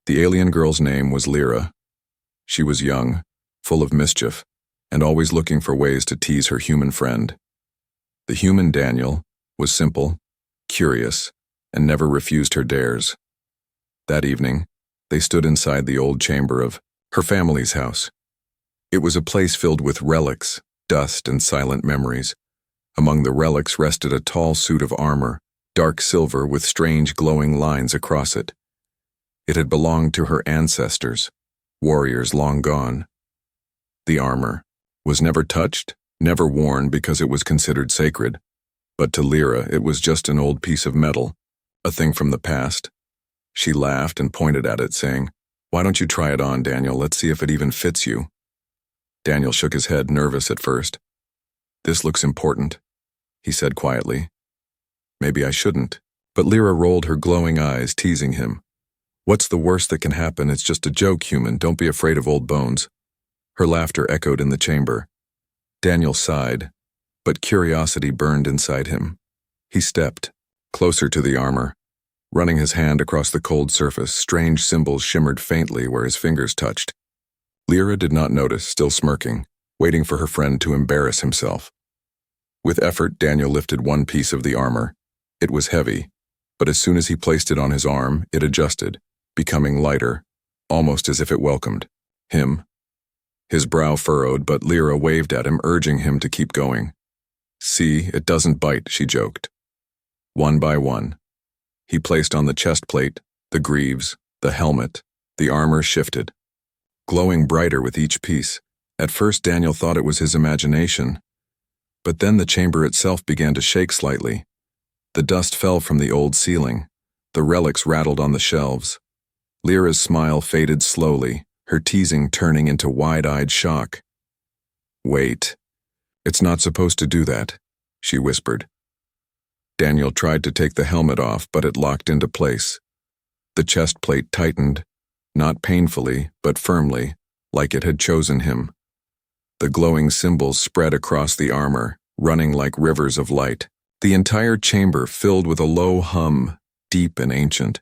The alien girl's name was Lyra. She was young, full of mischief, and always looking for ways to tease her human friend. The human Daniel was simple, curious, and never refused her dares. That evening, they stood inside the old chamber of her family's house. It was a place filled with relics, dust, and silent memories. Among the relics rested a tall suit of armor, dark silver with strange glowing lines across it. It had belonged to her ancestors, warriors long gone. The armor was never touched, never worn because it was considered sacred, but to Lyra it was just an old piece of metal, a thing from the past. She laughed and pointed at it, saying, "Why don't you try it on, Daniel? Let's see if it even fits you." Daniel shook his head, nervous at first. "This looks important," he said quietly. "Maybe I shouldn't." But Lyra rolled her glowing eyes, teasing him. "What's the worst that can happen? It's just a joke, human. Don't be afraid of old bones." Her laughter echoed in the chamber. Daniel sighed, but curiosity burned inside him. He stepped closer to the armor. Running his hand across the cold surface, strange symbols shimmered faintly where his fingers touched. Lyra did not notice, still smirking, waiting for her friend to embarrass himself. With effort, Daniel lifted one piece of the armor. It was heavy, but as soon as he placed it on his arm, it adjusted, becoming lighter, almost as if it welcomed him. His brow furrowed, but Lyra waved at him, urging him to keep going. "See, it doesn't bite," she joked. One by one, he placed on the chest plate, the greaves, the helmet. The armor shifted, glowing brighter with each piece. At first Daniel thought it was his imagination, but then the chamber itself began to shake slightly. The dust fell from the old ceiling. The relics rattled on the shelves. Lyra's smile faded slowly, her teasing turning into wide-eyed shock. "Wait. It's not supposed to do that," she whispered. Daniel tried to take the helmet off, but it locked into place. The chest plate tightened, not painfully, but firmly, like it had chosen him. The glowing symbols spread across the armor, running like rivers of light. The entire chamber filled with a low hum, deep and ancient.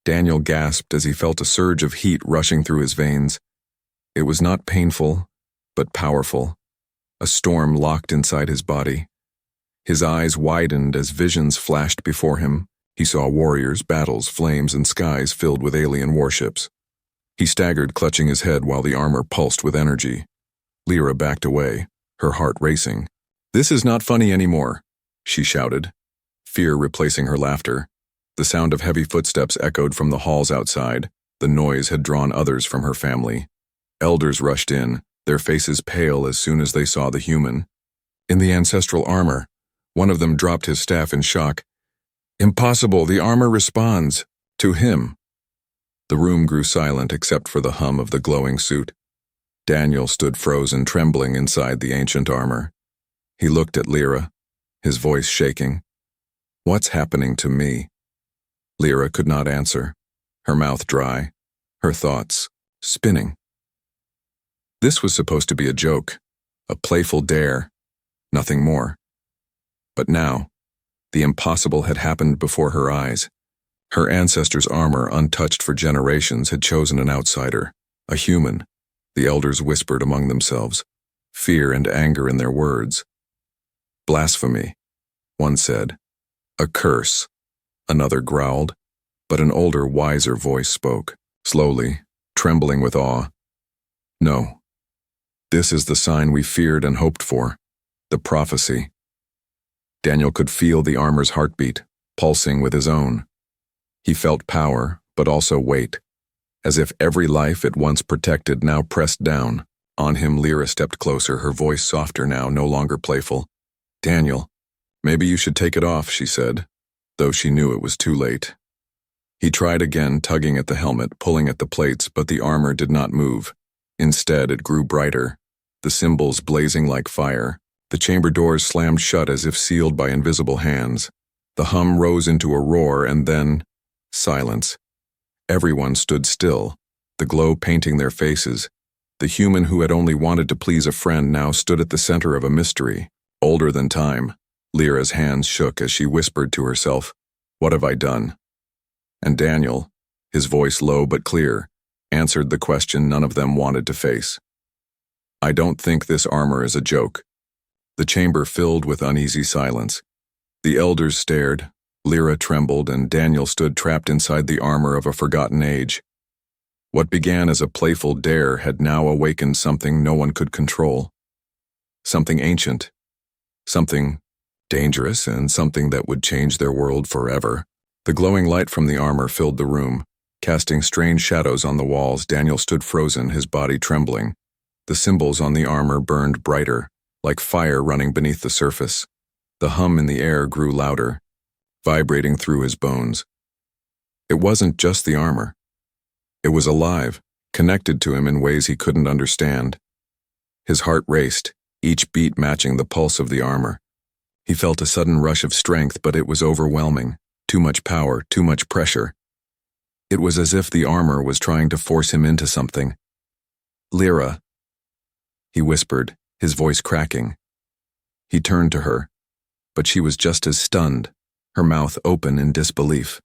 Daniel gasped as he felt a surge of heat rushing through his veins. It was not painful, but powerful. A storm locked inside his body. His eyes widened as visions flashed before him. He saw warriors, battles, flames, and skies filled with alien warships. He staggered, clutching his head while the armor pulsed with energy. Lyra backed away, her heart racing. "This is not funny anymore," she shouted, fear replacing her laughter. The sound of heavy footsteps echoed from the halls outside. The noise had drawn others from her family. Elders rushed in, their faces pale as soon as they saw the human. In the ancestral armor, one of them dropped his staff in shock. "Impossible, the armor responds. To him." The room grew silent except for the hum of the glowing suit. Daniel stood frozen, trembling inside the ancient armor. He looked at Lyra, his voice shaking. "What's happening to me?" Lyra could not answer, her mouth dry, her thoughts spinning. This was supposed to be a joke, a playful dare, nothing more. But now, the impossible had happened before her eyes. Her ancestors' armor, untouched for generations, had chosen an outsider, a human. The elders whispered among themselves, fear and anger in their words. "Blasphemy," one said. "A curse," another growled, but an older, wiser voice spoke, slowly, trembling with awe. "No. This is the sign we feared and hoped for, the prophecy." Daniel could feel the armor's heartbeat, pulsing with his own. He felt power, but also weight, as if every life it once protected now pressed down. On him, Lyra stepped closer, her voice softer now, no longer playful. "Daniel, maybe you should take it off," she said, though she knew it was too late. He tried again, tugging at the helmet, pulling at the plates, but the armor did not move. Instead, it grew brighter, the symbols blazing like fire. The chamber doors slammed shut as if sealed by invisible hands. The hum rose into a roar, and then silence. Everyone stood still, the glow painting their faces. The human who had only wanted to please a friend now stood at the center of a mystery, older than time. Lyra's hands shook as she whispered to herself, "What have I done?" And Daniel, His voice, low but clear, answered the question none of them wanted to face. I don't think this armor is a joke. The chamber filled with uneasy silence. The elders stared, Lyra trembled, and Daniel stood trapped inside the armor of a forgotten age. What began as a playful dare had now awakened something no one could control. Something ancient. Something dangerous, and something that would change their world forever. The glowing light from the armor filled the room. Casting strange shadows on the walls, Daniel stood frozen, his body trembling. The symbols on the armor burned brighter, like fire running beneath the surface. The hum in the air grew louder, vibrating through his bones. It wasn't just the armor. It was alive, connected to him in ways he couldn't understand. His heart raced, each beat matching the pulse of the armor. He felt a sudden rush of strength, but it was overwhelming. Too much power, too much pressure. It was as if the armor was trying to force him into something. Lyra, he whispered, his voice cracking. He turned to her, but she was just as stunned, her mouth open in disbelief.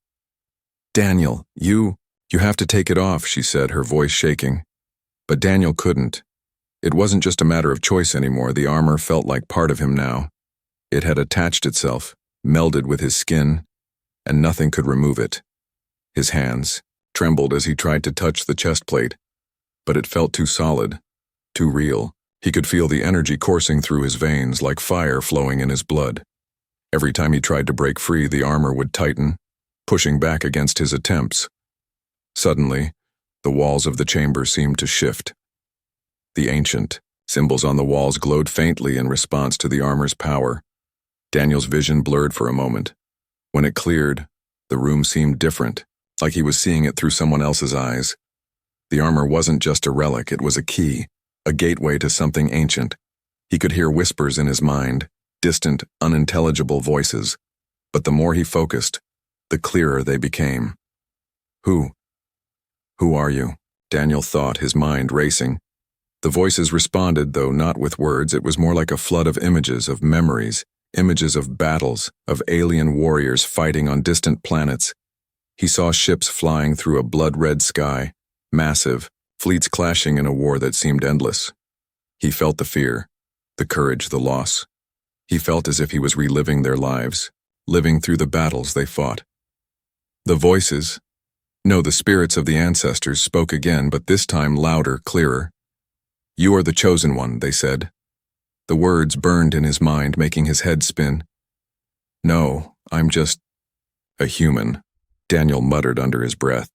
Daniel, you have to take it off, she said, her voice shaking. But Daniel couldn't. It wasn't just a matter of choice anymore. The armor felt like part of him now. It had attached itself, melded with his skin, and nothing could remove it. His hands trembled as he tried to touch the chest plate, but it felt too solid, too real. He could feel the energy coursing through his veins like fire flowing in his blood. Every time he tried to break free, the armor would tighten, pushing back against his attempts. Suddenly, the walls of the chamber seemed to shift. The ancient symbols on the walls glowed faintly in response to the armor's power. Daniel's vision blurred for a moment. When it cleared, the room seemed different, like he was seeing it through someone else's eyes. The armor wasn't just a relic, it was a key, a gateway to something ancient. He could hear whispers in his mind, distant, unintelligible voices, but the more he focused, the clearer they became. Who are you? Daniel thought, his mind racing. The voices responded, though not with words. It was more like a flood of images, of memories, images of battles, of alien warriors fighting on distant planets. He saw ships flying through a blood-red sky, massive, fleets clashing in a war that seemed endless. He felt the fear, the courage, the loss. He felt as if he was reliving their lives, living through the battles they fought. The voices, no, the spirits of the ancestors, spoke again, but this time louder, clearer. You are the chosen one, they said. The words burned in his mind, making his head spin. No, I'm just a human, Daniel muttered under his breath.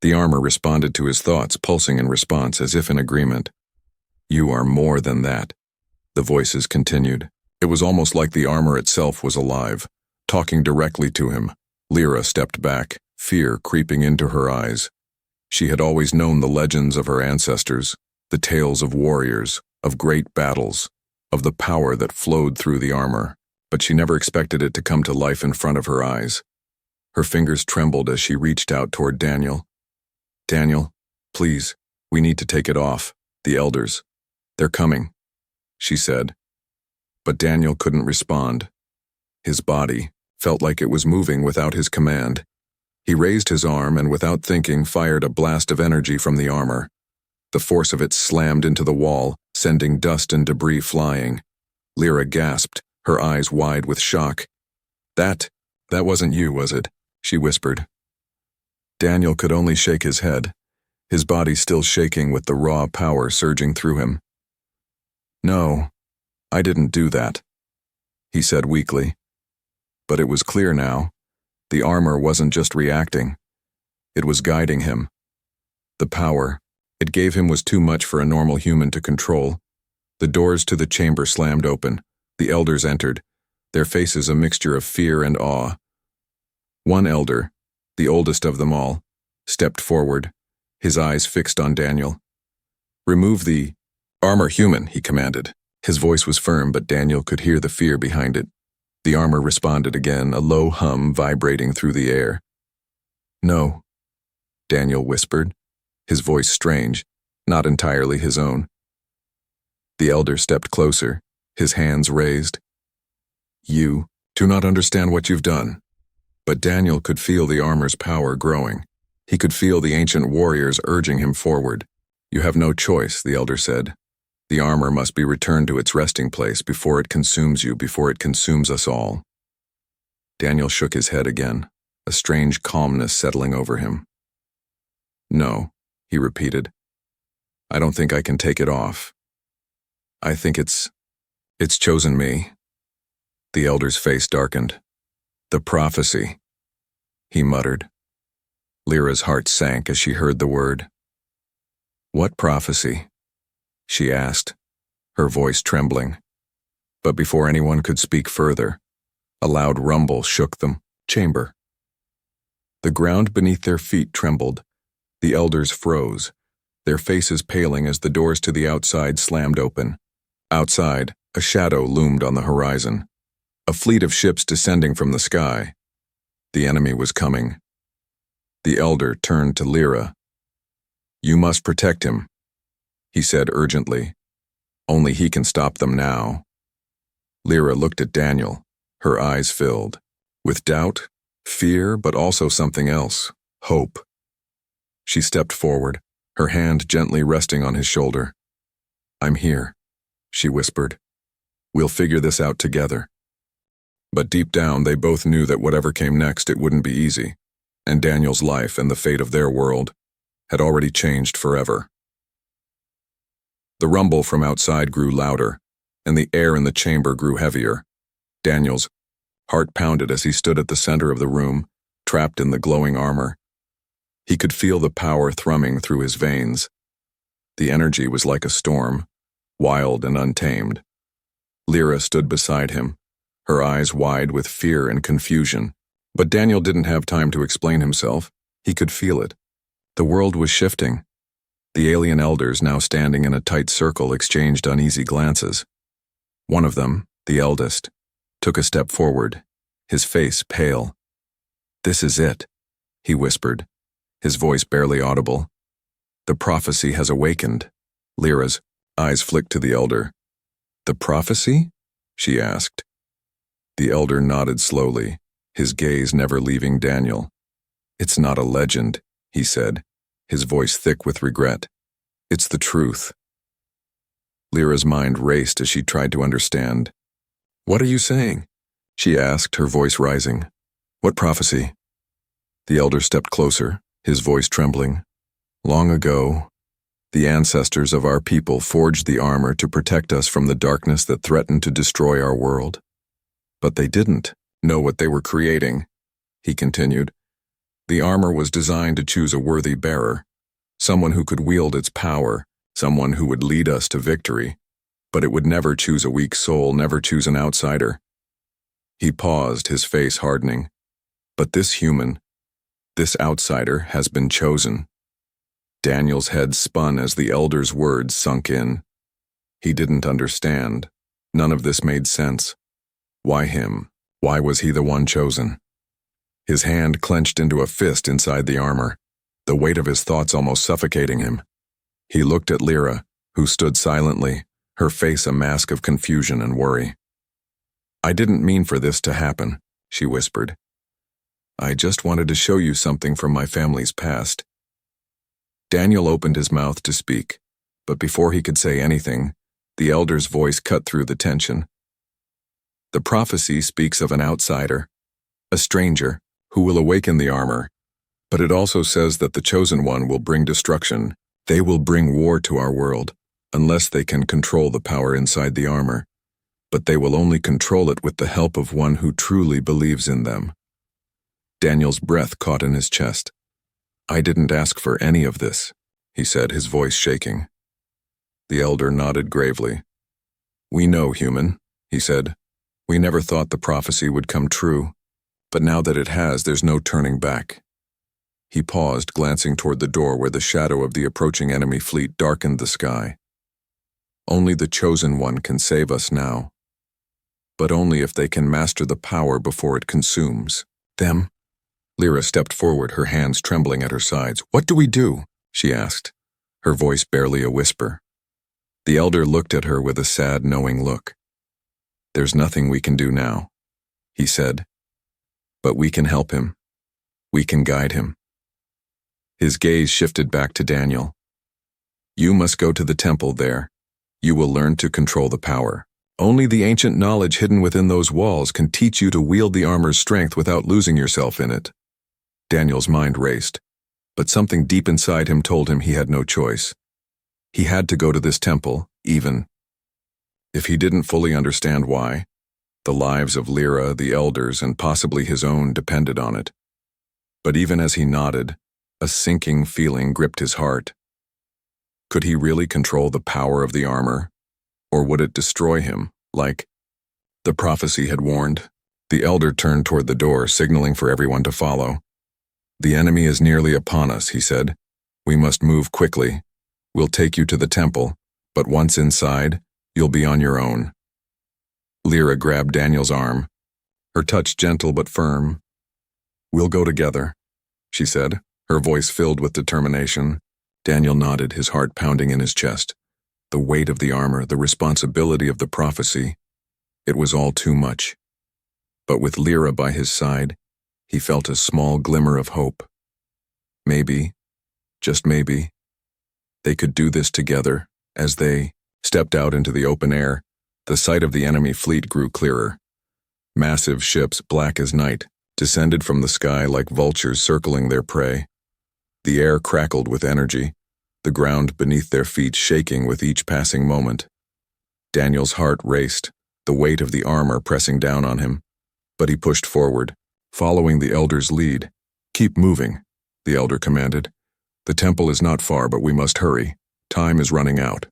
The armor responded to his thoughts, pulsing in response as if in agreement. You are more than that, the voices continued. It was almost like the armor itself was alive, talking directly to him. Lyra stepped back, fear creeping into her eyes. She had always known the legends of her ancestors, the tales of warriors, of great battles, of the power that flowed through the armor, but she never expected it to come to life in front of her eyes. Her fingers trembled as she reached out toward Daniel. Daniel, please, we need to take it off. The elders. They're coming, she said. But Daniel couldn't respond. His body felt like it was moving without his command. He raised his arm and, without thinking, fired a blast of energy from the armor. The force of it slammed into the wall, sending dust and debris flying. Lyra gasped, her eyes wide with shock. That wasn't you, was it? She whispered. Daniel could only shake his head, his body still shaking with the raw power surging through him. No, I didn't do that, he said weakly. But it was clear now. The armor wasn't just reacting. It was guiding him. The power it gave him was too much for a normal human to control. The doors to the chamber slammed open. The elders entered, their faces a mixture of fear and awe. One elder, the oldest of them all, stepped forward, his eyes fixed on Daniel. Remove the armor, human, he commanded. His voice was firm, but Daniel could hear the fear behind it. The armor responded again, a low hum vibrating through the air. No, Daniel whispered, his voice strange, not entirely his own. The elder stepped closer, his hands raised. You do not understand what you've done. But Daniel could feel the armor's power growing. He could feel the ancient warriors urging him forward. "You have no choice," the elder said. "The armor must be returned to its resting place before it consumes you, before it consumes us all." Daniel shook his head again, a strange calmness settling over him. "No," he repeated. "I don't think I can take it off. I think it's chosen me." The elder's face darkened. "The prophecy," he muttered. Lyra's heart sank as she heard the word. "What prophecy?" she asked, her voice trembling. But before anyone could speak further, a loud rumble shook the chamber. The ground beneath their feet trembled. The elders froze, their faces paling as the doors to the outside slammed open. Outside, a shadow loomed on the horizon. A fleet of ships descending from the sky. The enemy was coming. The elder turned to Lyra. "You must protect him," he said urgently. "Only he can stop them now." Lyra looked at Daniel, her eyes filled, with doubt, fear, but also something else, hope. She stepped forward, her hand gently resting on his shoulder. "I'm here," she whispered. "We'll figure this out together." But deep down, they both knew that whatever came next, it wouldn't be easy, and Daniel's life and the fate of their world had already changed forever. The rumble from outside grew louder, and the air in the chamber grew heavier. Daniel's heart pounded as he stood at the center of the room, trapped in the glowing armor. He could feel the power thrumming through his veins. The energy was like a storm, wild and untamed. Lyra stood beside him, her eyes wide with fear and confusion. But Daniel didn't have time to explain himself. He could feel it. The world was shifting. The alien elders, now standing in a tight circle, exchanged uneasy glances. One of them, the eldest, took a step forward, his face pale. "This is it," he whispered, his voice barely audible. "The prophecy has awakened." Lyra's eyes flicked to the elder. "The prophecy?" she asked. The elder nodded slowly, his gaze never leaving Daniel. "It's not a legend," he said, his voice thick with regret. "It's the truth." Lyra's mind raced as she tried to understand. "What are you saying?" she asked, her voice rising. "What prophecy?" The elder stepped closer, his voice trembling. "Long ago, the ancestors of our people forged the armor to protect us from the darkness that threatened to destroy our world. But they didn't know what they were creating," he continued. "The armor was designed to choose a worthy bearer, someone who could wield its power, someone who would lead us to victory. But it would never choose a weak soul, never choose an outsider." He paused, his face hardening. "But this human, this outsider, has been chosen." Daniel's head spun as the elder's words sunk in. He didn't understand. None of this made sense. Why him? Why was he the one chosen? His hand clenched into a fist inside the armor, the weight of his thoughts almost suffocating him. He looked at Lyra, who stood silently, her face a mask of confusion and worry. "I didn't mean for this to happen," she whispered. "I just wanted to show you something from my family's past." Daniel opened his mouth to speak, but before he could say anything, the elder's voice cut through the tension. "The prophecy speaks of an outsider, a stranger, who will awaken the armor, but it also says that the chosen one will bring destruction. They will bring war to our world, unless they can control the power inside the armor. But they will only control it with the help of one who truly believes in them." Daniel's breath caught in his chest. "I didn't ask for any of this," he said, his voice shaking. The elder nodded gravely. "We know, human," he said. "We never thought the prophecy would come true, but now that it has, there's no turning back." He paused, glancing toward the door where the shadow of the approaching enemy fleet darkened the sky. "Only the chosen one can save us now. But only if they can master the power before it consumes them." Lyra stepped forward, her hands trembling at her sides. "What do we do?" she asked, her voice barely a whisper. The elder looked at her with a sad, knowing look. "There's nothing we can do now," he said. "But we can help him. We can guide him." His gaze shifted back to Daniel. You must go to the temple there. You will learn to control the power. Only the ancient knowledge hidden within those walls can teach you to wield the armor's strength without losing yourself in it. Daniel's mind raced, but something deep inside him told him he had no choice. He had to go to this temple, even if he didn't fully understand why. The lives of Lyra, the elders, and possibly his own depended on it. But even as he nodded, a sinking feeling gripped his heart. Could he really control the power of the armor? Or would it destroy him, like the prophecy had warned? The elder turned toward the door, signaling for everyone to follow. The enemy is nearly upon us, he said. We must move quickly. We'll take you to the temple, but once inside, you'll be on your own. Lyra grabbed Daniel's arm, her touch gentle but firm. We'll go together, she said, her voice filled with determination. Daniel nodded, his heart pounding in his chest. The weight of the armor, the responsibility of the prophecy, it was all too much. But with Lyra by his side, he felt a small glimmer of hope. Maybe, just maybe, they could do this together. As they stepped out into the open air, the sight of the enemy fleet grew clearer. Massive ships, black as night, descended from the sky like vultures circling their prey. The air crackled with energy, the ground beneath their feet shaking with each passing moment. Daniel's heart raced, the weight of the armor pressing down on him, but he pushed forward, following the elder's lead. Keep moving, the elder commanded. The temple is not far, but we must hurry. Time is running out.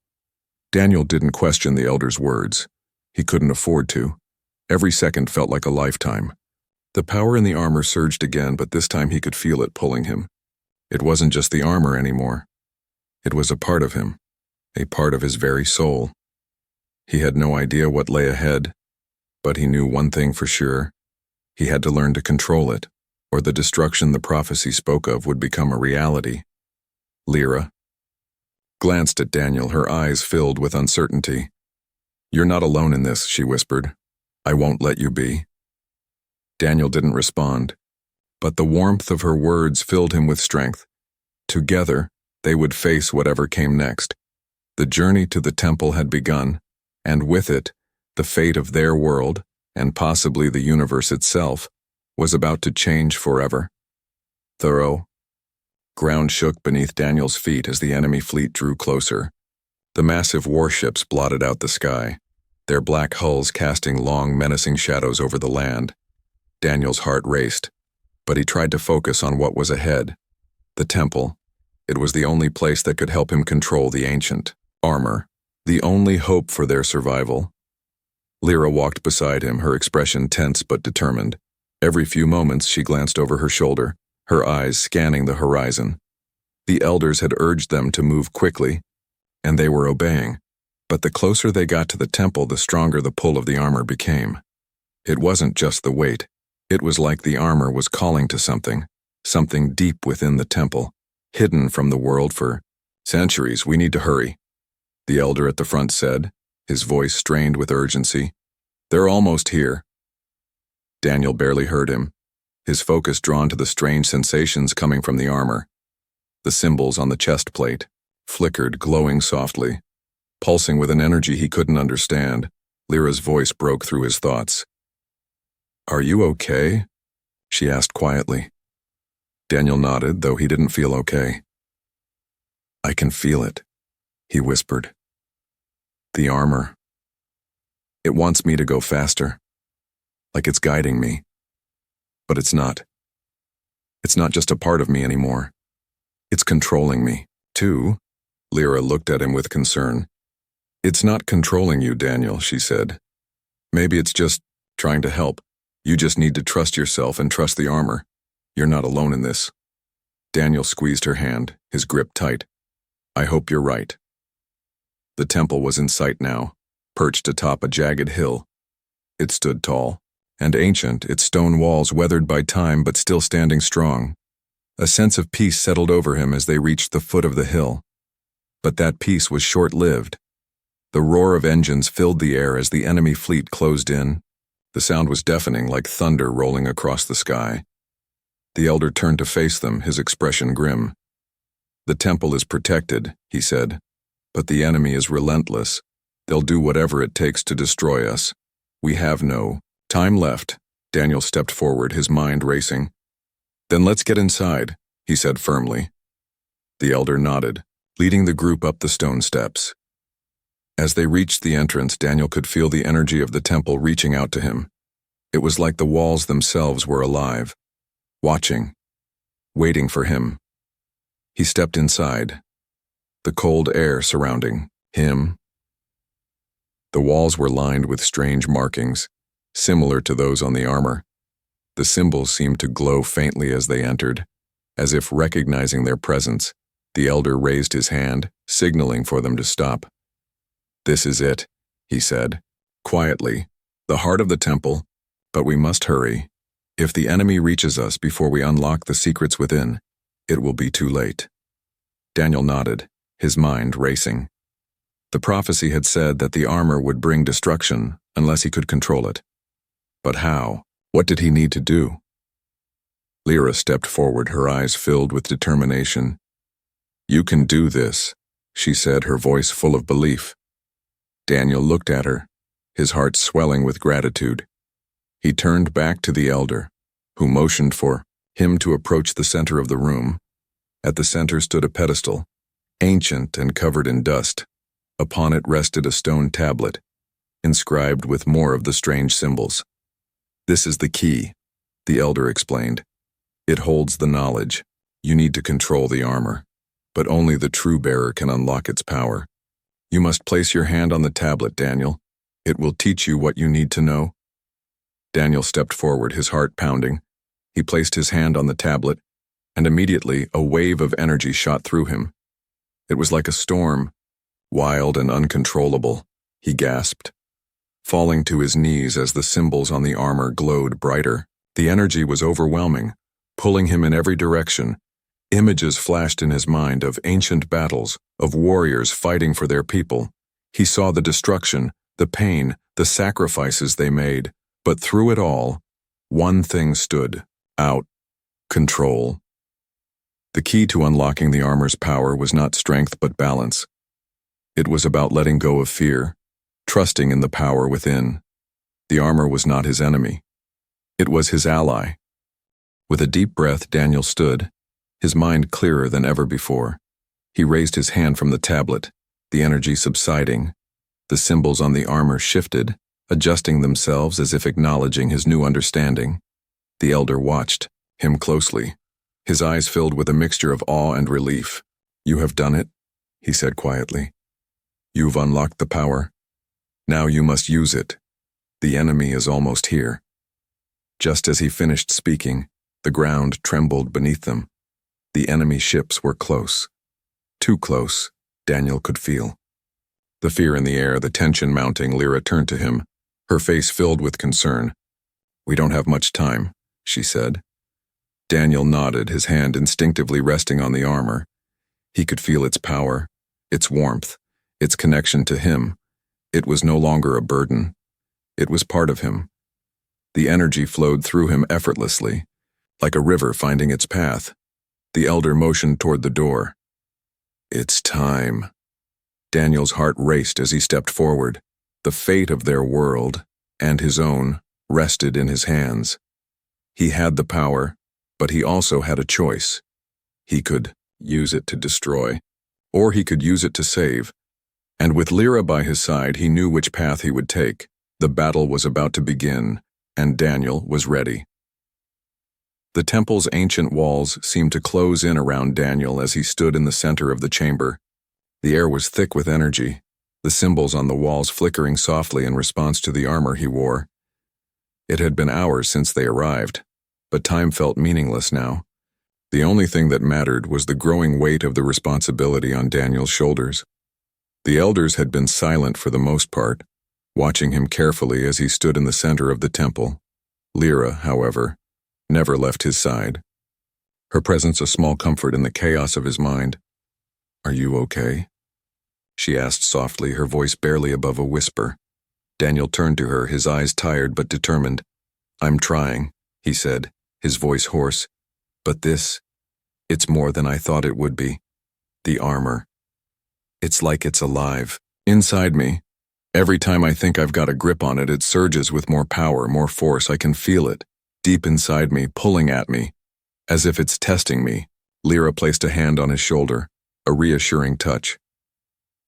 Daniel didn't question the elder's words. He couldn't afford to. Every second felt like a lifetime. The power in the armor surged again, but this time he could feel it pulling him. It wasn't just the armor anymore. It was a part of him, a part of his very soul. He had no idea what lay ahead, but he knew one thing for sure. He had to learn to control it, or the destruction the prophecy spoke of would become a reality. Lyra glanced at Daniel, her eyes filled with uncertainty. You're not alone in this, she whispered. I won't let you be. Daniel didn't respond, but the warmth of her words filled him with strength. Together, they would face whatever came next. The journey to the temple had begun, and with it, the fate of their world, and possibly the universe itself, was about to change forever. Thorough. Ground shook beneath Daniel's feet as the enemy fleet drew closer. The massive warships blotted out the sky, their black hulls casting long, menacing shadows over the land. Daniel's heart raced, but he tried to focus on what was ahead. The temple. It was the only place that could help him control the ancient armor, the only hope for their survival. Lyra walked beside him, her expression tense but determined. Every few moments she glanced over her shoulder, her eyes scanning the horizon. The elders had urged them to move quickly, and they were obeying. But the closer they got to the temple, the stronger the pull of the armor became. It wasn't just the weight. It was like the armor was calling to something deep within the temple, hidden from the world for centuries. We need to hurry, the elder at the front said, his voice strained with urgency. They're almost here. Daniel barely heard him, his focus drawn to the strange sensations coming from the armor. The symbols on the chest plate flickered, glowing softly. Pulsing with an energy he couldn't understand, Lyra's voice broke through his thoughts. Are you okay? She asked quietly. Daniel nodded, though he didn't feel okay. I can feel it, he whispered. The armor. It wants me to go faster, like it's guiding me. But it's not. It's not just a part of me anymore. It's controlling me, too. Lyra looked at him with concern. It's not controlling you, Daniel, she said. Maybe it's just trying to help. You just need to trust yourself and trust the armor. You're not alone in this. Daniel squeezed her hand, his grip tight. I hope you're right. The temple was in sight now, perched atop a jagged hill. It stood tall and ancient, its stone walls weathered by time but still standing strong. A sense of peace settled over him as they reached the foot of the hill. But that peace was short-lived. The roar of engines filled the air as the enemy fleet closed in. The sound was deafening, like thunder rolling across the sky. The elder turned to face them, his expression grim. "The temple is protected," he said, "but the enemy is relentless. They'll do whatever it takes to destroy us. We have no time left." Daniel stepped forward, his mind racing. "Then let's get inside," he said firmly. The elder nodded, leading the group up the stone steps. As they reached the entrance, Daniel could feel the energy of the temple reaching out to him. It was like the walls themselves were alive, watching, waiting for him. He stepped inside, the cold air surrounding him. The walls were lined with strange markings, similar to those on the armor. The symbols seemed to glow faintly as they entered, as if recognizing their presence. The elder raised his hand, signaling for them to stop. "This is it," he said, quietly, "the heart of the temple, but we must hurry. If the enemy reaches us before we unlock the secrets within, it will be too late." Daniel nodded, his mind racing. The prophecy had said that the armor would bring destruction unless he could control it. But how? What did he need to do? Lyra stepped forward, her eyes filled with determination. "You can do this," she said, her voice full of belief. Daniel looked at her, his heart swelling with gratitude. He turned back to the elder, who motioned for him to approach the center of the room. At the center stood a pedestal, ancient and covered in dust. Upon it rested a stone tablet, inscribed with more of the strange symbols. "This is the key," the elder explained. "It holds the knowledge. You need to control the armor, but only the true bearer can unlock its power. You must place your hand on the tablet, Daniel. It will teach you what you need to know." Daniel stepped forward, his heart pounding. He placed his hand on the tablet, and immediately a wave of energy shot through him. It was like a storm, wild and uncontrollable. He gasped, falling to his knees as the symbols on the armor glowed brighter. The energy was overwhelming, pulling him in every direction. Images flashed in his mind of ancient battles, of warriors fighting for their people. He saw the destruction, the pain, the sacrifices they made, but through it all, one thing stood out: control. The key to unlocking the armor's power was not strength but balance. It was about letting go of fear, trusting in the power within. The armor was not his enemy. It was his ally. With a deep breath, Daniel stood, his mind clearer than ever before. He raised his hand from the tablet, the energy subsiding. The symbols on the armor shifted, adjusting themselves as if acknowledging his new understanding. The elder watched him closely, his eyes filled with a mixture of awe and relief. "You have done it," he said quietly. "You've unlocked the power. Now you must use it. The enemy is almost here." Just as he finished speaking, the ground trembled beneath them. The enemy ships were close. Too close, Daniel could feel. The fear in the air, the tension mounting, Lyra turned to him, her face filled with concern. "We don't have much time," she said. Daniel nodded, his hand instinctively resting on the armor. He could feel its power, its warmth, its connection to him. It was no longer a burden. It was part of him. The energy flowed through him effortlessly, like a river finding its path. The elder motioned toward the door. "It's time." Daniel's heart raced as he stepped forward. The fate of their world, and his own, rested in his hands. He had the power, but he also had a choice. He could use it to destroy, or he could use it to save. And with Lyra by his side, he knew which path he would take. The battle was about to begin, and Daniel was ready. The temple's ancient walls seemed to close in around Daniel as he stood in the center of the chamber. The air was thick with energy, the symbols on the walls flickering softly in response to the armor he wore. It had been hours since they arrived, but time felt meaningless now. The only thing that mattered was the growing weight of the responsibility on Daniel's shoulders. The elders had been silent for the most part, watching him carefully as he stood in the center of the temple. Lyra, however, never left his side. Her presence a small comfort in the chaos of his mind. "Are you okay?" she asked softly, her voice barely above a whisper. Daniel turned to her, his eyes tired but determined. "I'm trying," he said, his voice hoarse. "But it's more than I thought it would be." The armor. It's like it's alive. Inside me. Every time I think I've got a grip on it, it surges with more power, more force. I can feel it, deep inside me, pulling at me, as if it's testing me. Lyra placed a hand on his shoulder, a reassuring touch.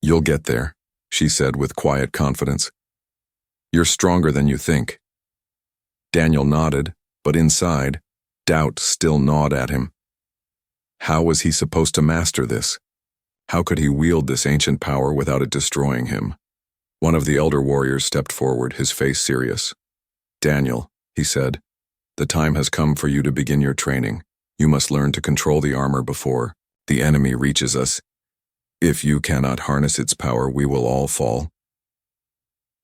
"You'll get there," she said with quiet confidence. "You're stronger than you think." Daniel nodded, but inside, doubt still gnawed at him. How was he supposed to master this? How could he wield this ancient power without it destroying him? One of the elder warriors stepped forward, his face serious. "Daniel," he said, "the time has come for you to begin your training. You must learn to control the armor before the enemy reaches us. If you cannot harness its power, we will all fall."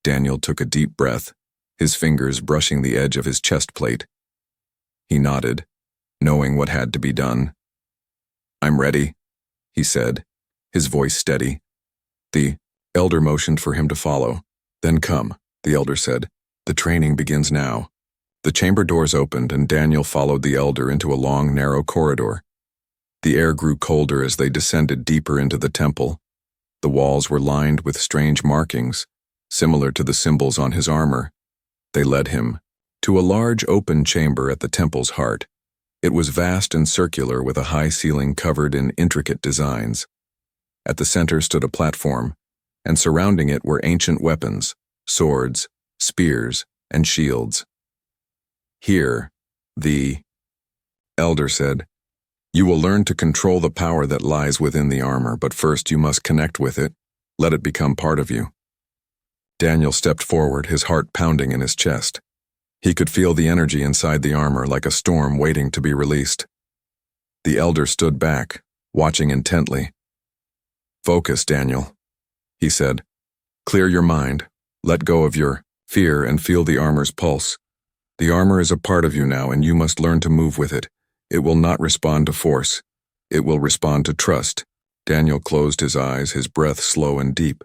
Daniel took a deep breath, his fingers brushing the edge of his chest plate. He nodded, knowing what had to be done. "I'm ready," he said, his voice steady. The elder motioned for him to follow. "Then come," the elder said. "The training begins now." The chamber doors opened, and Daniel followed the elder into a long, narrow corridor. The air grew colder as they descended deeper into the temple. The walls were lined with strange markings, similar to the symbols on his armor. They led him to a large open chamber at the temple's heart. It was vast and circular, with a high ceiling covered in intricate designs. At the center stood a platform, and surrounding it were ancient weapons, swords, spears, and shields. "Here," the elder said, "you will learn to control the power that lies within the armor, but first you must connect with it, let it become part of you." Daniel stepped forward, his heart pounding in his chest. He could feel the energy inside the armor, like a storm waiting to be released. The elder stood back, watching intently. "Focus, Daniel," he said. "Clear your mind, let go of your fear, and feel the armor's pulse. The armor is a part of you now, and you must learn to move with it. It will not respond to force. It will respond to trust." Daniel closed his eyes, his breath slow and deep.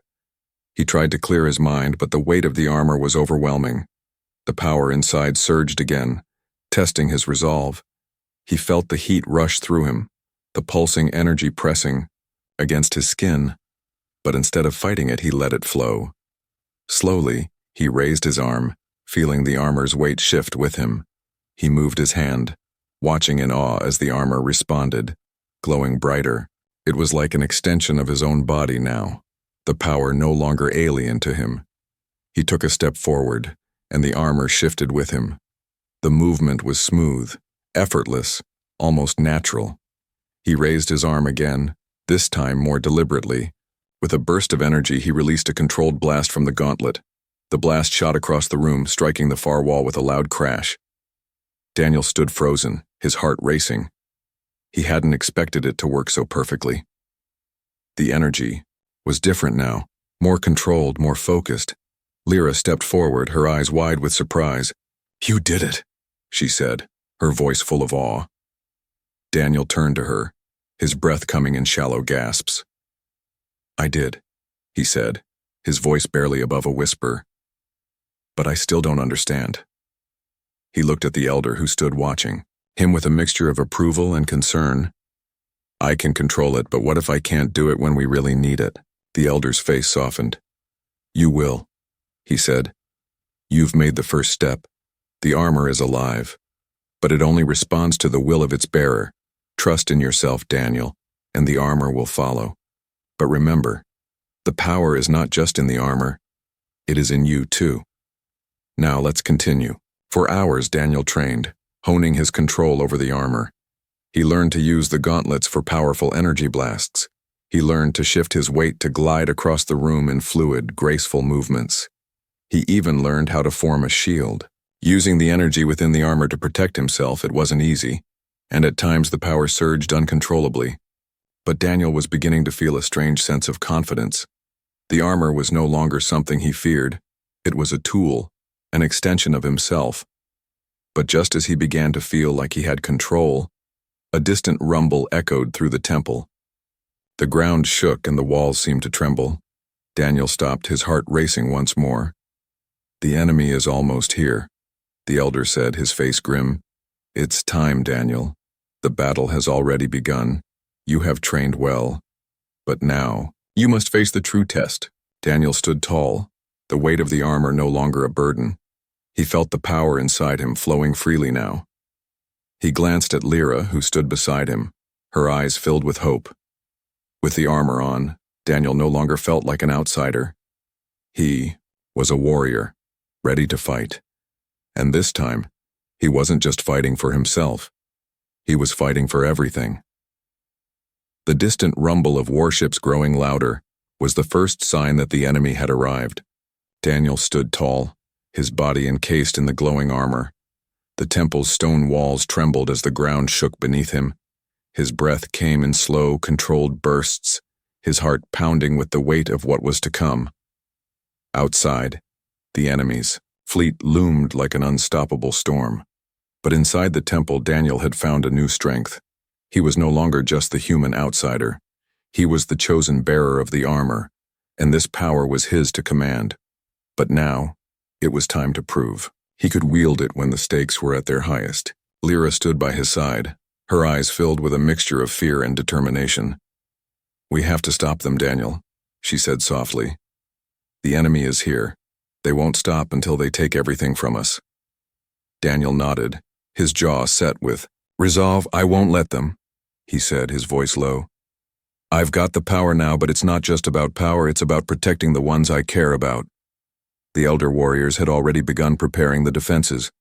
He tried to clear his mind, but the weight of the armor was overwhelming. The power inside surged again, testing his resolve. He felt the heat rush through him, the pulsing energy pressing against his skin, but instead of fighting it, he let it flow. Slowly, he raised his arm, feeling the armor's weight shift with him. He moved his hand, watching in awe as the armor responded, glowing brighter. It was like an extension of his own body now, the power no longer alien to him. He took a step forward, and the armor shifted with him. The movement was smooth, effortless, almost natural. He raised his arm again, this time more deliberately. With a burst of energy, he released a controlled blast from the gauntlet. The blast shot across the room, striking the far wall with a loud crash. Daniel stood frozen, his heart racing. He hadn't expected it to work so perfectly. The energy was different now, more controlled, more focused. Lyra stepped forward, her eyes wide with surprise. "You did it," she said, her voice full of awe. Daniel turned to her, his breath coming in shallow gasps. "I did," he said, his voice barely above a whisper. "But I still don't understand." He looked at the elder who stood watching, him with a mixture of approval and concern. "I can control it, but what if I can't do it when we really need it?" The elder's face softened. "You will," he said. "You've made the first step. The armor is alive, but it only responds to the will of its bearer. Trust in yourself, Daniel, and the armor will follow. But remember, the power is not just in the armor. It is in you too." Now let's continue. For hours, Daniel trained, honing his control over the armor. He learned to use the gauntlets for powerful energy blasts. He learned to shift his weight to glide across the room in fluid, graceful movements. He even learned how to form a shield. Using the energy within the armor to protect himself, it wasn't easy, and at times the power surged uncontrollably. But Daniel was beginning to feel a strange sense of confidence. The armor was no longer something he feared. It was a tool, an extension of himself. But just as he began to feel like he had control, a distant rumble echoed through the temple. The ground shook and the walls seemed to tremble. Daniel stopped, his heart racing once more. "The enemy is almost here," the elder said, his face grim. "It's time, Daniel. The battle has already begun. You have trained well. But now, you must face the true test. Daniel stood tall, the weight of the armor no longer a burden. He felt the power inside him flowing freely now. He glanced at Lyra, who stood beside him, her eyes filled with hope. With the armor on, Daniel no longer felt like an outsider. He was a warrior, ready to fight. And this time, he wasn't just fighting for himself. He was fighting for everything. The distant rumble of warships growing louder was the first sign that the enemy had arrived. Daniel stood tall, his body encased in the glowing armor. The temple's stone walls trembled as the ground shook beneath him. His breath came in slow, controlled bursts, his heart pounding with the weight of what was to come. Outside, the enemy's fleet loomed like an unstoppable storm. But inside the temple, Daniel had found a new strength. He was no longer just the human outsider. He was the chosen bearer of the armor, and this power was his to command. But now, it was time to prove. He could wield it when the stakes were at their highest. Lyra stood by his side, her eyes filled with a mixture of fear and determination. "We have to stop them, Daniel," she said softly. "The enemy is here. They won't stop until they take everything from us." Daniel nodded, his jaw set with resolve. "I won't let them," he said, his voice low. "I've got the power now, but it's not just about power, it's about protecting the ones I care about." The elder warriors had already begun preparing the defenses.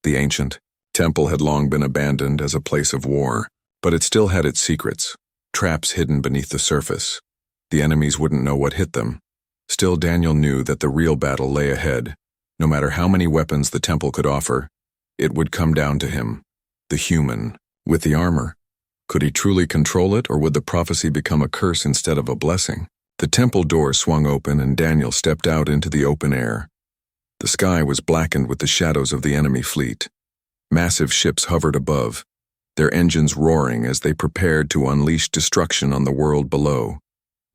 The ancient temple had long been abandoned as a place of war, but it still had its secrets, traps hidden beneath the surface. The enemies wouldn't know what hit them. Still, Daniel knew that the real battle lay ahead. No matter how many weapons the temple could offer, it would come down to him, the human, with the armor. Could he truly control it, or would the prophecy become a curse instead of a blessing? The temple door swung open and Daniel stepped out into the open air. The sky was blackened with the shadows of the enemy fleet. Massive ships hovered above, their engines roaring as they prepared to unleash destruction on the world below.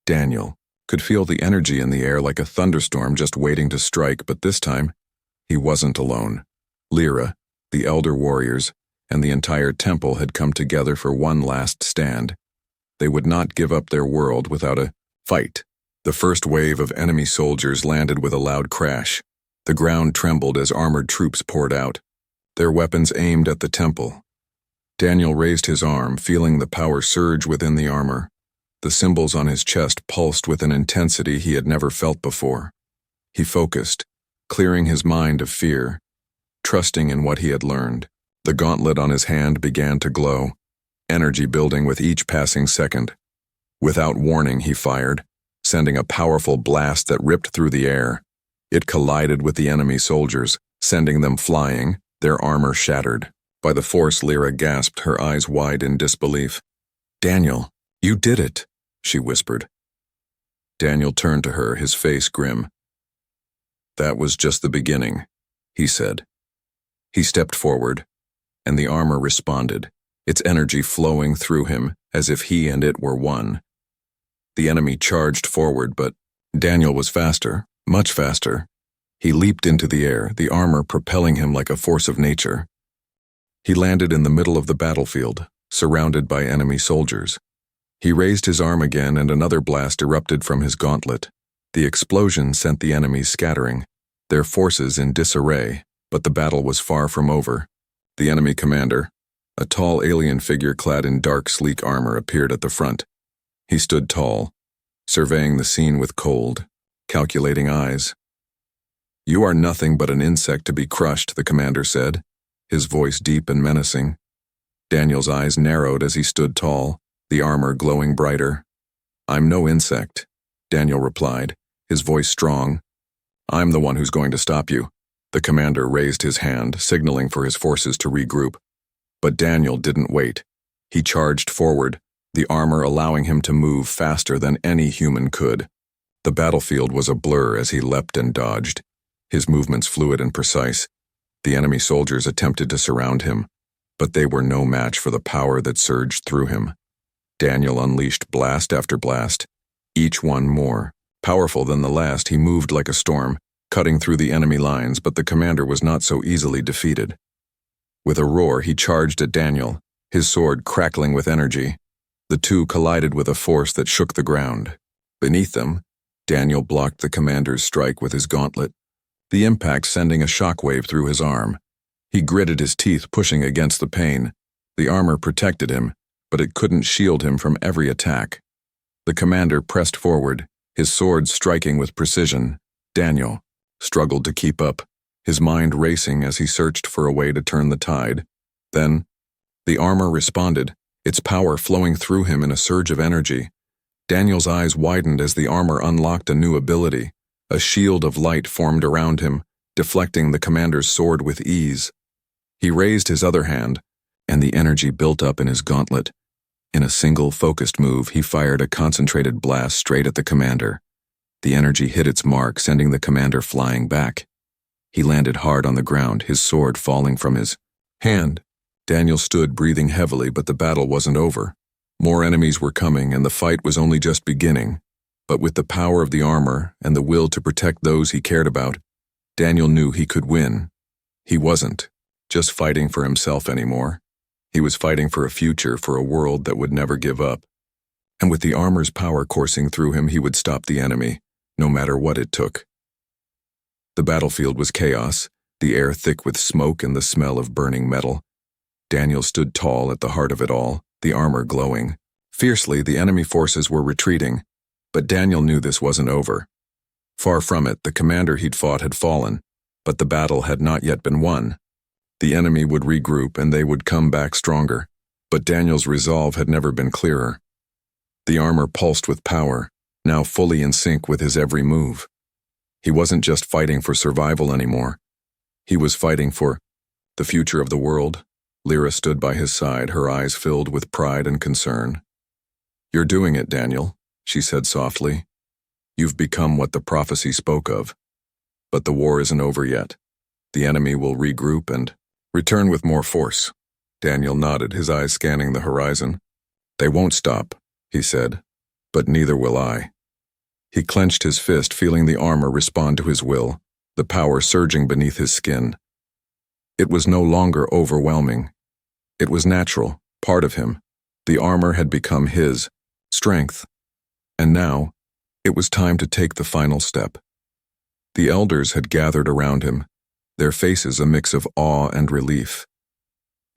Daniel could feel the energy in the air like a thunderstorm just waiting to strike, but this time, he wasn't alone. Lyra, the elder warriors, and the entire temple had come together for one last stand. They would not give up their world without a fight. The first wave of enemy soldiers landed with a loud crash. The ground trembled as armored troops poured out, their weapons aimed at the temple. Daniel raised his arm, feeling the power surge within the armor. The symbols on his chest pulsed with an intensity he had never felt before. He focused, clearing his mind of fear, trusting in what he had learned. The gauntlet on his hand began to glow, energy building with each passing second. Without warning, he fired, sending a powerful blast that ripped through the air. It collided with the enemy soldiers, sending them flying, their armor shattered. By the force, Lyra gasped, her eyes wide in disbelief. "Daniel, you did it," she whispered. Daniel turned to her, his face grim. "That was just the beginning," he said. He stepped forward, and the armor responded, its energy flowing through him as if he and it were one. The enemy charged forward, but Daniel was faster, much faster. He leaped into the air, the armor propelling him like a force of nature. He landed in the middle of the battlefield, surrounded by enemy soldiers. He raised his arm again and another blast erupted from his gauntlet. The explosion sent the enemies scattering, their forces in disarray, but the battle was far from over. The enemy commander, a tall alien figure clad in dark, sleek armor, appeared at the front. He stood tall, surveying the scene with cold, calculating eyes. "You are nothing but an insect to be crushed," the commander said, his voice deep and menacing. Daniel's eyes narrowed as he stood tall, the armor glowing brighter. "I'm no insect," Daniel replied, his voice strong. "I'm the one who's going to stop you." The commander raised his hand, signaling for his forces to regroup. But Daniel didn't wait. He charged forward, the armor allowing him to move faster than any human could. The battlefield was a blur as he leapt and dodged, his movements fluid and precise. The enemy soldiers attempted to surround him, but they were no match for the power that surged through him. Daniel unleashed blast after blast, each one more powerful than the last. He moved like a storm, cutting through the enemy lines, but the commander was not so easily defeated. With a roar, he charged at Daniel, his sword crackling with energy. The two collided with a force that shook the ground. Beneath them, Daniel blocked the commander's strike with his gauntlet, the impact sending a shockwave through his arm. He gritted his teeth, pushing against the pain. The armor protected him, but it couldn't shield him from every attack. The commander pressed forward, his sword striking with precision. Daniel struggled to keep up, his mind racing as he searched for a way to turn the tide. Then, the armor responded, its power flowing through him in a surge of energy. Daniel's eyes widened as the armor unlocked a new ability. A shield of light formed around him, deflecting the commander's sword with ease. He raised his other hand, and the energy built up in his gauntlet. In a single focused move, he fired a concentrated blast straight at the commander. The energy hit its mark, sending the commander flying back. He landed hard on the ground, his sword falling from his hand. Daniel stood breathing heavily, but the battle wasn't over. More enemies were coming, and the fight was only just beginning. But with the power of the armor and the will to protect those he cared about, Daniel knew he could win. He wasn't just fighting for himself anymore. He was fighting for a future, for a world that would never give up. And with the armor's power coursing through him, he would stop the enemy, no matter what it took. The battlefield was chaos, the air thick with smoke and the smell of burning metal. Daniel stood tall at the heart of it all, the armor glowing. Fiercely, the enemy forces were retreating, but Daniel knew this wasn't over. Far from it, the commander he'd fought had fallen, but the battle had not yet been won. The enemy would regroup and they would come back stronger, but Daniel's resolve had never been clearer. The armor pulsed with power, now fully in sync with his every move. He wasn't just fighting for survival anymore. He was fighting for the future of the world. Lyra stood by his side, her eyes filled with pride and concern. "You're doing it, Daniel," she said softly. "You've become what the prophecy spoke of. But the war isn't over yet. The enemy will regroup and return with more force." Daniel nodded, his eyes scanning the horizon. "They won't stop," he said, "but neither will I." He clenched his fist, feeling the armor respond to his will, the power surging beneath his skin. It was no longer overwhelming. It was natural, part of him. The armor had become his strength. And now, it was time to take the final step. The elders had gathered around him, their faces a mix of awe and relief.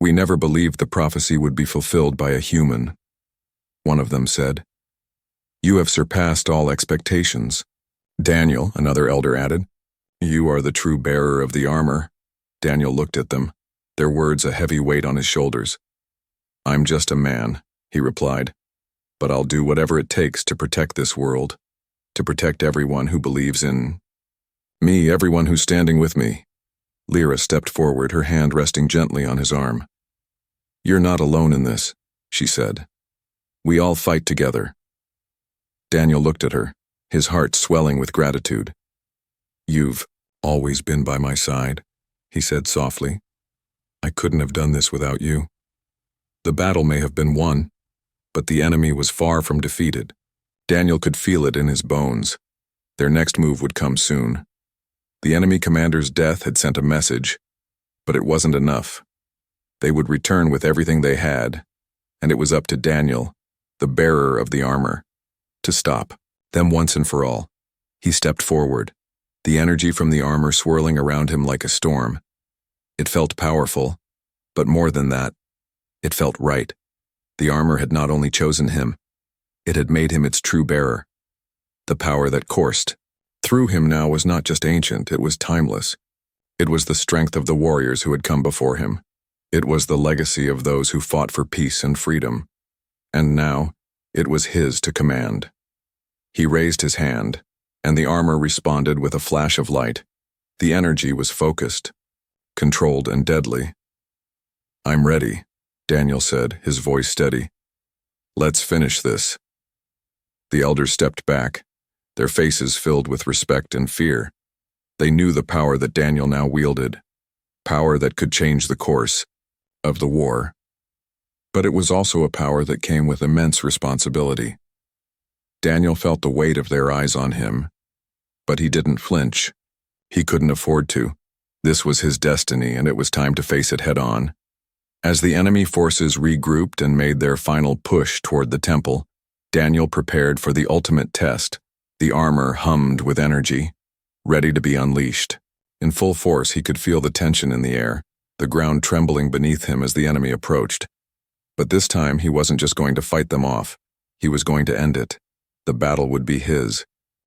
"We never believed the prophecy would be fulfilled by a human," one of them said. "You have surpassed all expectations." "Daniel," another elder added, "you are the true bearer of the armor." Daniel looked at them, their words a heavy weight on his shoulders. "I'm just a man," he replied, "but I'll do whatever it takes to protect this world, to protect everyone who believes in me, everyone who's standing with me." Lyra stepped forward, her hand resting gently on his arm. "You're not alone in this," she said. "We all fight together." Daniel looked at her, his heart swelling with gratitude. "You've always been by my side," he said softly. "I couldn't have done this without you." The battle may have been won, but the enemy was far from defeated. Daniel could feel it in his bones. Their next move would come soon. The enemy commander's death had sent a message, but it wasn't enough. They would return with everything they had, and it was up to Daniel, the bearer of the armor, to stop them once and for all. He stepped forward, the energy from the armor swirling around him like a storm. It felt powerful, but more than that, it felt right. The armor had not only chosen him, it had made him its true bearer. The power that coursed through him now was not just ancient, it was timeless. It was the strength of the warriors who had come before him. It was the legacy of those who fought for peace and freedom. And now, it was his to command. He raised his hand, and the armor responded with a flash of light. The energy was focused, controlled and deadly. "I'm ready," Daniel said, his voice steady. "Let's finish this." The elders stepped back, their faces filled with respect and fear. They knew the power that Daniel now wielded, power that could change the course of the war. But it was also a power that came with immense responsibility. Daniel felt the weight of their eyes on him, but he didn't flinch. He couldn't afford to. This was his destiny, and it was time to face it head on. As the enemy forces regrouped and made their final push toward the temple, Daniel prepared for the ultimate test. The armor hummed with energy, ready to be unleashed. In full force, he could feel the tension in the air, the ground trembling beneath him as the enemy approached. But this time, he wasn't just going to fight them off. He was going to end it. The battle would be his,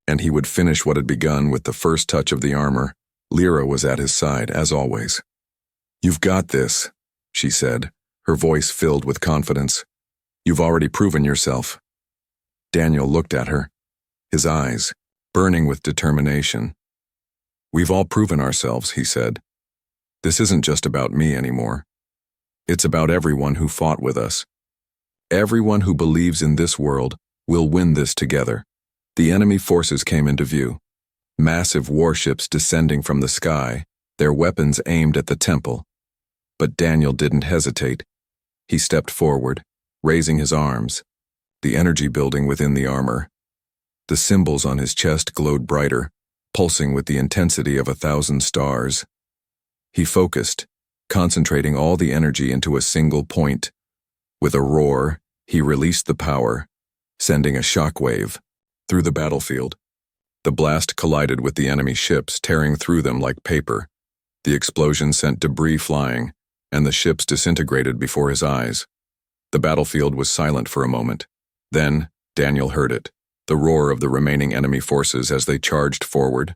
and he would finish what had begun with the first touch of the armor. Lyra was at his side, as always. "You've got this," she said, her voice filled with confidence. "You've already proven yourself." Daniel looked at her, his eyes burning with determination. "We've all proven ourselves," he said. "This isn't just about me anymore. It's about everyone who fought with us. Everyone who believes in this world will win this together." The enemy forces came into view. Massive warships descending from the sky, their weapons aimed at the temple. But Daniel didn't hesitate. He stepped forward, raising his arms, the energy building within the armor. The symbols on his chest glowed brighter, pulsing with the intensity of 1,000 stars. He focused, concentrating all the energy into a single point. With a roar, he released the power, sending a shockwave through the battlefield. The blast collided with the enemy ships, tearing through them like paper. The explosion sent debris flying, and the ships disintegrated before his eyes. The battlefield was silent for a moment. Then, Daniel heard it, the roar of the remaining enemy forces as they charged forward.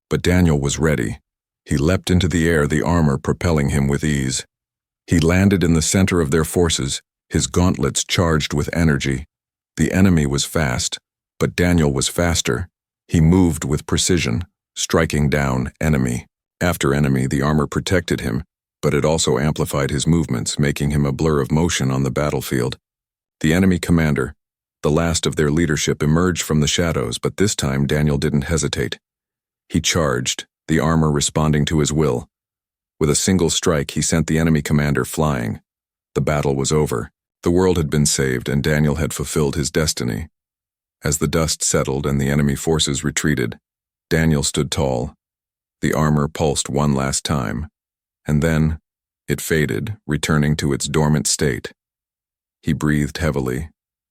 But Daniel was ready. He leapt into the air, the armor propelling him with ease. He landed in the center of their forces, his gauntlets charged with energy. The enemy was fast, but Daniel was faster. He moved with precision, striking down enemy after enemy. The armor protected him, but it also amplified his movements, making him a blur of motion on the battlefield. The enemy commander, the last of their leadership, emerged from the shadows, but this time Daniel didn't hesitate. He charged, the armor responding to his will. With a single strike, he sent the enemy commander flying. The battle was over. The world had been saved, and Daniel had fulfilled his destiny. As the dust settled and the enemy forces retreated, Daniel stood tall. The armor pulsed one last time, and then it faded, returning to its dormant state. He breathed heavily,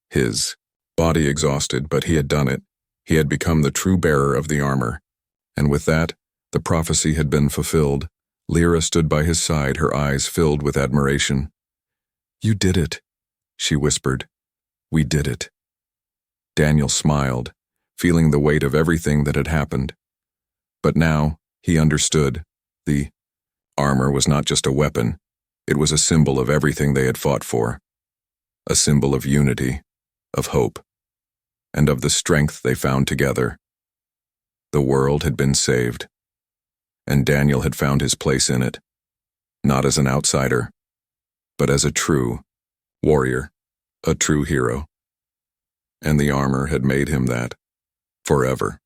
his body exhausted, but he had done it. He had become the true bearer of the armor. And with that, the prophecy had been fulfilled. Lyra stood by his side, her eyes filled with admiration. "You did it," she whispered. "We did it." Daniel smiled, feeling the weight of everything that had happened. But now, he understood. The armor was not just a weapon. It was a symbol of everything they had fought for. A symbol of unity, of hope, and of the strength they found together. The world had been saved, and Daniel had found his place in it, not as an outsider, but as a true warrior, a true hero. And the armor had made him that, forever.